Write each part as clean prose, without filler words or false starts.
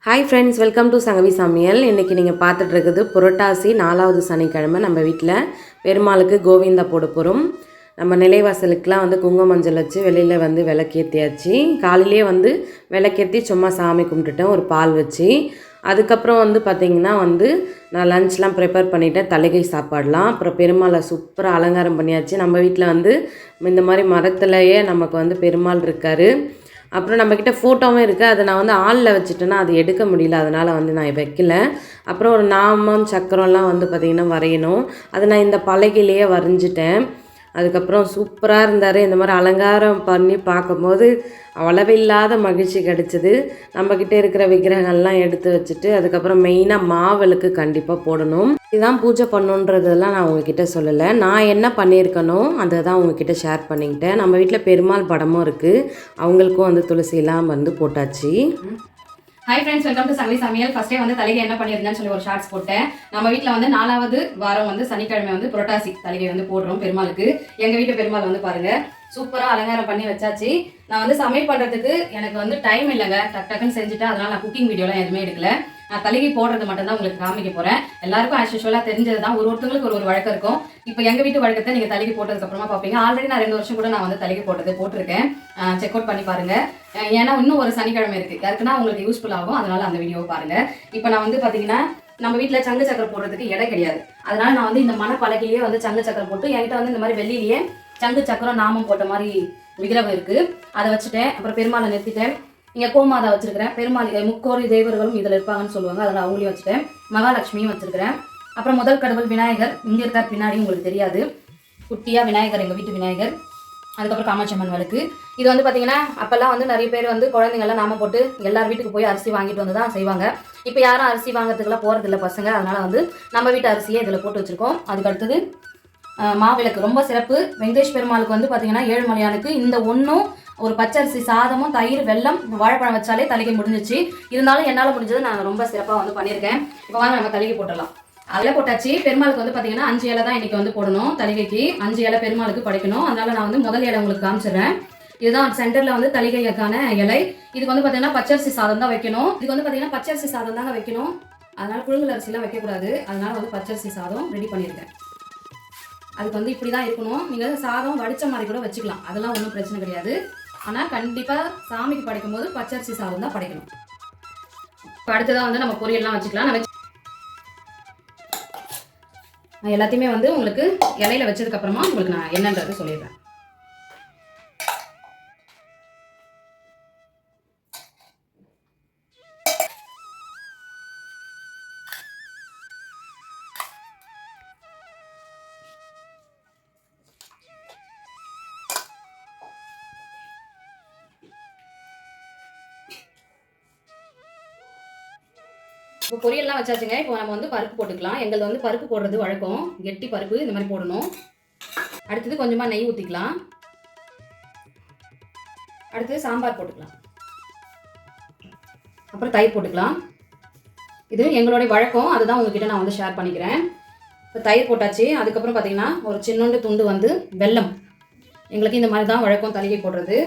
Hi friends, welcome to Sangavi சமையல். இன்றைக்கி நீங்கள் பார்த்துட்டு இருக்குது புரட்டாசி 4வது சனிக்கிழமை. நம்ம வீட்டில் பெருமாளுக்கு கோவிந்தா போட போகிறோம். நம்ம நிலைவாசலுக்கெலாம் குங்கும மஞ்சள் வச்சு வெளியில் விளக்கேற்றியாச்சு. காலையிலே விளக்கேற்றி சும்மா சாமி கும்பிட்டுட்டேன், ஒரு பால் வச்சு. அதுக்கப்புறம் பார்த்திங்கன்னா நான் லன்ச்லாம் ப்ரிப்பேர் பண்ணிவிட்டேன், தலைகை சாப்பாடெலாம். அப்புறம் பெருமாளை சூப்பராக அலங்காரம் பண்ணியாச்சு. நம்ம வீட்டில் இந்த மாதிரி மரத்துலையே நமக்கு பெருமாள் இருக்கார். அப்புறம் நம்மக்கிட்ட ஃபோட்டோவும் இருக்குது. அதை நான் ஹாலில் வச்சுட்டேன்னா அது எடுக்க முடியல, அதனால் நான் வைக்கல. அப்புறம் ஒரு நாமம் சக்கரம்லாம் பார்த்திங்கன்னா வரையணும். அதை நான் இந்த பலகையிலேயே வரைஞ்சிட்டேன். அதுக்கப்புறம் சூப்பராக இருந்தார். இந்த மாதிரி அலங்காரம் பண்ணி பார்க்கும்போது அளவில்லாத மகிழ்ச்சி கிடச்சிது. நம்மக்கிட்ட இருக்கிற விக்கிரகங்கள்லாம் எடுத்து வச்சுட்டு அதுக்கப்புறம் மெயினாக மாவிளக்கு கண்டிப்பாக போடணும். இதுதான் பூஜை பண்ணுன்றதெல்லாம் நான் உங்ககிட்ட சொல்லலை. நான் என்ன பண்ணியிருக்கனோ அதை தான் உங்ககிட்ட ஷேர் பண்ணிக்கிட்டேன். நம்ம வீட்டில் பெருமாள் படமும் இருக்குது, அவங்களுக்கும் துளசியெல்லாம் போட்டாச்சு. Hi friends, welcome to Sangavi சமையல். ஃபர்ஸ்டே தலைகை என்ன பண்ணியிருந்தேன்னு சொல்லி ஒரு ஷார்ட்ஸ் போட்டேன். நம்ம வீட்டில் 4வது வாரம் சனிக்கிழமை புரட்டாசி தலைகை போடுறோம் பெருமாளுக்கு. எங்கள் வீட்டு பெருமாள் பாருங்க சூப்பராக அலங்காரம் பண்ணி வச்சாச்சு. நான் சமையல் பண்ணுறதுக்கு எனக்கு டைம் இல்லைங்க, டக்குன்னு செஞ்சுட்டேன். அதனால் நான் குக்கிங் வீடியோலாம் எதுவுமே எடுக்கல. நான் தலைகை போடுறது மட்டும் தான் உங்களுக்கு காமிக்க போகிறேன். எல்லாருக்கும் ஆஸ் யூஷுவலாக தெரிஞ்சது தான், ஒருத்தங்களுக்கு ஒரு வழக்கம் இருக்கும். இப்போ எங்கள் வீட்டு வழக்கத்தை நீங்கள் தலைகை போட்டதுக்கப்புறமா பார்ப்பீங்க. ஆல்ரெடி நான் 2 வருஷம் கூட நான் தலைகை போட்டிருக்கேன். செக் அவுட் பண்ணி பாருங்கள். ஏன்னா இன்னும் ஒரு சனிக்கிழமை இருக்குது, யாருக்குன்னா உங்களுக்கு யூஸ்ஃபுல் ஆகும். அதனால் அந்த வீடியோவை பாருங்கள். இப்போ நான் பார்த்தீங்கன்னா நம்ம வீட்டில் சங்கு சக்கரை போடுறதுக்கு இடம் கிடையாது. அதனால் நான் இந்த மணப்பலகையிலேயே சங்கு சக்கரை போட்டு என்கிட்ட இந்த மாதிரி வெள்ளியிலேயே சங்கு சக்கரம் நாமம் போட்ட மாதிரி விக்கிரகம் இருக்குது, அதை வச்சுட்டேன். அப்புறம் பெருமாளை நிறுத்திட்டேன். இங்கே கோமாதா வச்சுருக்கிறேன். பெருமாள் முக்கோரி தேவர்களும் இதில் இருப்பாங்கன்னு சொல்லுவாங்க, அதில் அவங்களையும் வச்சுட்டேன். மகாலட்சுமியும் வச்சுருக்கிறேன். அப்புறம் முதல் கடவுள் விநாயகர் இங்கே இருக்கார் பின்னாடி, உங்களுக்கு தெரியாது, குட்டியாக விநாயகர், எங்கள் வீட்டு விநாயகர். அதுக்கப்புறம் காமாட்சியம்மன் விளக்கு. இது பார்த்தீங்கன்னா அப்போல்லாம் நிறைய பேர் குழந்தைங்கள்லாம் நாம போட்டு எல்லார் வீட்டுக்கு போய் அரிசி வாங்கிட்டு வந்து தான் செய்வாங்க. இப்போ யாரும் அரிசி வாங்கிறதுக்கெல்லாம் போகிறதில்ல பசங்க. அதனால் நம்ம வீட்டு அரிசியை இதில் போட்டு வச்சுருக்கோம். அதுக்கு அடுத்தது மாவிளக்கு ரொம்ப சிறப்பு. வெங்கடேஷ் பெருமாளுக்கு பார்த்தீங்கன்னா ஏழுமலையானுக்கு இந்த ஒன்றும் ஒரு பச்சரிசி சாதமும் தயிர் வெல்லம் வாழைப்பழம் வச்சாலே தலைகை முடிஞ்சிச்சு. இருந்தாலும் என்னால் முடிஞ்சது நான் ரொம்ப சிறப்பாக பண்ணியிருக்கேன். இப்போ வாங்க நம்ம தலைகை போட்டுடலாம். அதில் போட்டாச்சு. பெருமாளுக்கு பார்த்தீங்கன்னா 5 இலை தான் இன்றைக்கி போடணும். தலைகைக்கு 5 இலை பெருமாளுக்கு படைக்கணும். அதனால் நான் முதல் இலை உங்களுக்கு காமிச்சிடுறேன். இதுதான் சென்டரில் தலைகைக்கான இலை. இதுக்கு பார்த்தீங்கன்னா பச்சரிசி சாதம் தான் வைக்கணும். இதுக்கு பார்த்தீங்கன்னா பச்சரிசி சாதம் தாங்க வைக்கணும். அதனால் புழுங்கல் அரிசிலாம் வைக்கக்கூடாது. அதனால் பச்சரிசி சாதம் ரெடி பண்ணியிருக்கேன். அதுக்கு இப்படி தான் இருக்கணும். நீங்கள் சாதம் வடித்த மாதிரி கூட வச்சுக்கலாம், அதெல்லாம் ஒன்றும் பிரச்சனை கிடையாது. ஆனால் கண்டிப்பாக சாமிக்கு படைக்கும் போது பச்சரிசி சாதம் தான் படைக்கணும். இப்போ அடுத்ததாக நம்ம பொரியல்லாம் வச்சுக்கலாம். நான் எல்லாத்தையுமே உங்களுக்கு இலையில வச்சதுக்கப்புறமா உங்களுக்கு நான் என்னன்றது சொல்லிடுறேன். இப்போ பொரியல்லாம் வச்சாச்சுங்க. இப்போ நம்ம பருப்பு போட்டுக்கலாம். எங்களுக்கு பருப்பு போடுறது வழக்கம், கெட்டி பருப்பு இந்த மாதிரி போடணும். அடுத்தது கொஞ்சமாக நெய் ஊற்றிக்கலாம். அடுத்தது சாம்பார் போட்டுக்கலாம். அப்புறம் தயிர் போட்டுக்கலாம். இது எங்களுடைய வழக்கம், அதுதான் உங்ககிட்ட நான் ஷேர் பண்ணிக்கிறேன். இப்போ தயிர் போட்டாச்சு. அதுக்கப்புறம் பார்த்தீங்கன்னா ஒரு சின்னோண்டு துண்டு வெல்லம். எங்களுக்கு இந்த மாதிரி தான் வழக்கம் தலைகை போடுறது.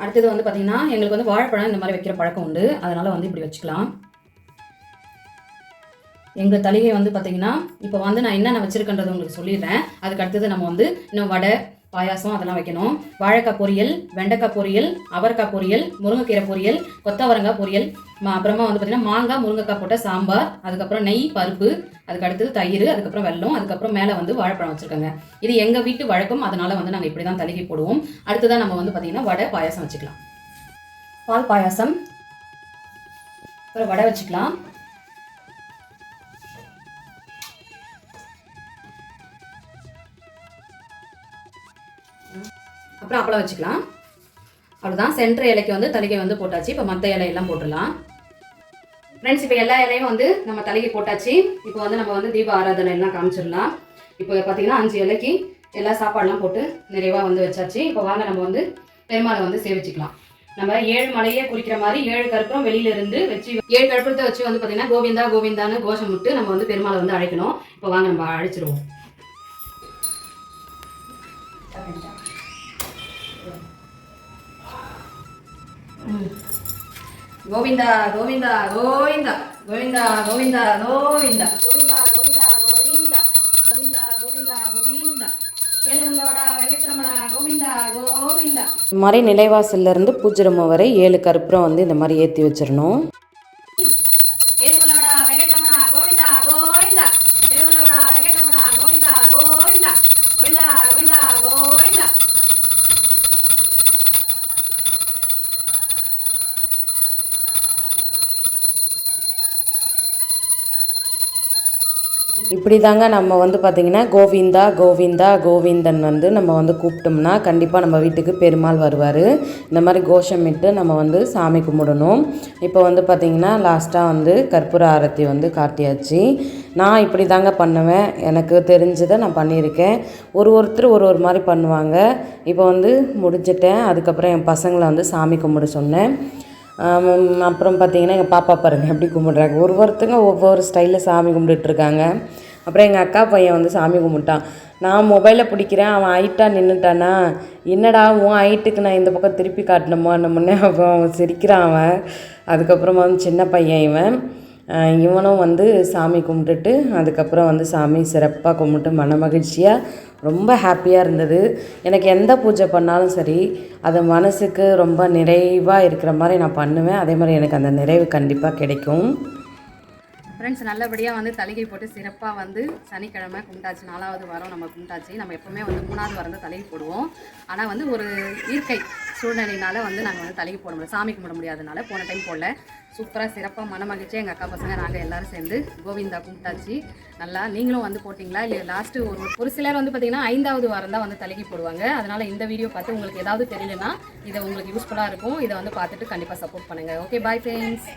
அடுத்தது பார்த்தீங்கன்னா எங்களுக்கு வாழைப்பழம் இந்த மாதிரி வைக்கிற பழக்கம் உண்டு, அதனால் இப்படி வச்சுக்கலாம். எங்கள் தலைகை பார்த்தீங்கன்னா இப்போ நான் என்னென்ன வச்சுருக்கேன்றது உங்களுக்கு சொல்லிடுறேன். அதுக்கு அடுத்தது நம்ம இன்னும் வடை பாயாசம் அதெல்லாம் வைக்கணும். வாழைக்காய் பொரியல், வெண்டைக்காய் பொரியல், அவரைக்காய் பொரியல், முருங்கைக்கீரை பொரியல், கொத்தவரங்காய் பொரியல், அப்புறமா பார்த்தீங்கன்னா மாங்காய் முருங்கைக்காய் போட்ட சாம்பார், அதுக்கப்புறம் நெய் பருப்பு, அதுக்கு அடுத்தது தயிர், அதுக்கப்புறம் வெல்லம், அதுக்கப்புறம் மேலே வாழைப்பழம் வச்சுருக்காங்க. இது எங்கள் வீட்டு வழக்கம், அதனால் நாங்கள் இப்படி தான் தலைகை போடுவோம். அடுத்ததான் நம்ம பார்த்தீங்கன்னா வடை பாயாசம் வச்சுக்கலாம். பால் பாயாசம், அப்புறம் வடை வச்சுக்கலாம். அப்புறம் அப்பளம் வச்சுக்கலாம். அவ்வளோதான். சென்டர் இலைக்கு தலைகை போட்டாச்சு. இப்போ மற்ற இலையெல்லாம் போட்டுடலாம். ஃப்ரெண்ட்ஸ், இப்போ எல்லா இலையும் நம்ம தலைகை போட்டாச்சு. இப்போ நம்ம தீப ஆராதனை எல்லாம் காமிச்சிடலாம். இப்போ பார்த்தீங்கன்னா 5 இலைக்கு எல்லா சாப்பாடெலாம் போட்டு நிறைவாக வச்சாச்சு. இப்போ வாங்க நம்ம பெருமாளை சேவிச்சுக்கலாம். நம்ம 7 மலையை குறிக்கிற மாதிரி 7 கற்பூரம் வெளியிலிருந்து வச்சு 7 கற்பூரத்தை வச்சு பார்த்தீங்கன்னா கோவிந்தா கோவிந்தான்னு கோஷம் விட்டு நம்ம பெருமாளை அழைக்கணும். இப்போ வாங்க நம்ம அழைச்சிடுவோம். கோவிந்தா கோவிந்தா கோவிந்தா கோவிந்தா கோவிந்தா கோவிந்தா கோவிந்தா கோவிந்தா கோவிந்தா கோவிந்தா கோவிந்தா கோவிந்தா ஏழுமலையோட வெங்கட்ரமணா கோவிந்தா கோவிந்தா. இந்த மாதிரி நிலைவாசல்லேருந்து பூஜை ரூம் வரை 7 கற்பூரம் வந்து இந்த மாதிரி ஏற்றி வச்சிடணும். ஏழுமலையோட வெங்கட்ரமணா கோவிந்தா கோவிந்தா ஏழுமலையோட வெங்கட்ரமணா கோவிந்தா கோவிந்தா கோவிந்தா கோவிந்தா கோவிந்தா. இப்படி தாங்க நம்ம வந்து பார்த்திங்கன்னா கோவிந்தா கோவிந்தா கோவிந்தன் வந்து நம்ம வந்து கூப்பிட்டோம்னா கண்டிப்பாக நம்ம வீட்டுக்கு பெருமாள் வருவார். இந்த மாதிரி கோஷமிட்டு நம்ம வந்து சாமி கும்பிடணும். இப்போ வந்து பார்த்திங்கன்னா லாஸ்ட்டாக வந்து கற்பூர ஆரத்தி வந்து காட்டியாச்சு. நான் இப்படி தாங்க பண்ணுவேன், எனக்கு தெரிஞ்சதை நான் பண்ணியிருக்கேன். ஒருத்தர் ஒரு மாதிரி பண்ணுவாங்க. இப்போ வந்து முடிஞ்சிட்டேன். அதுக்கப்புறம் என் பசங்களை வந்து சாமி கும்பிட சொன்னேன். அப்புறம் பார்த்திங்கன்னா எங்கள் பாப்பா பாருங்கள் எப்படி கும்பிட்றாங்க. ஒவ்வொருத்தங்க ஒவ்வொரு ஸ்டைலில் சாமி கும்பிட்டுட்ருக்காங்க. அப்புறம் எங்கள் அக்கா பையன் வந்து சாமி கும்பிட்டான். நான் மொபைலை பிடிக்கிறேன், அவன் ஹைட்டாக நின்றுட்டானா, என்னடா உன் ஹைட்டுக்கு நான் இந்த பக்கம் திருப்பி காட்டணுமா முன்னே அவன் சிரிக்கிறான் அவன். அதுக்கப்புறமா வந்து சின்ன பையன் இவனும் வந்து சாமி கும்பிட்டுட்டு அதுக்கப்புறம் வந்து சாமி சிறப்பாக கும்பிட்டு மன மகிழ்ச்சியாக ரொம்ப ஹாப்பியாக இருந்தது. எனக்கு எந்த பூஜை பண்ணாலும் சரி அது மனசுக்கு ரொம்ப நிறைவாக இருக்கிற மாதிரி நான் பண்ணுவேன். அதே மாதிரி எனக்கு அந்த நிறைவு கண்டிப்பாக கிடைக்கும். ஃப்ரெண்ட்ஸ், நல்லபடியாக வந்து தலிகை போட்டு சிறப்பாக வந்து சனிக்கிழமை கும்பிட்டாச்சு. 4வது வாரம் நம்ம கும்பிட்டாச்சு. நம்ம எப்போவுமே வந்து 3வது வாரம் தான் தலிகை போடுவோம். ஆனால் வந்து ஒரு இயற்கை சூழ்நிலையினால வந்து நாங்கள் வந்து தலிகை போட முடியாது, சாமி கும்பிட முடியாதனால போன டைம் போடல. சூப்பராக சிறப்பாக மன மகிழ்ச்சியாக எங்கள் அக்கா பசங்க நாங்கள் எல்லோரும் சேர்ந்து கோவிந்தா கும்பிட்டாச்சு. நல்லா நீங்களும் வந்து போட்டிங்களா இல்லை? லாஸ்ட்டு ஒரு சிலர் வந்து பார்த்திங்கன்னா 5வது வாரம் தான் வந்து தலிகை போடுவாங்க. அதனால் இந்த வீடியோ பார்த்து உங்களுக்கு ஏதாவது தெரியலன்னா இதை உங்களுக்கு யூஸ்ஃபுல்லாக இருக்கும். இதை வந்து பார்த்துட்டு கண்டிப்பாக சப்போர்ட் பண்ணுங்கள். Okay, bye friends.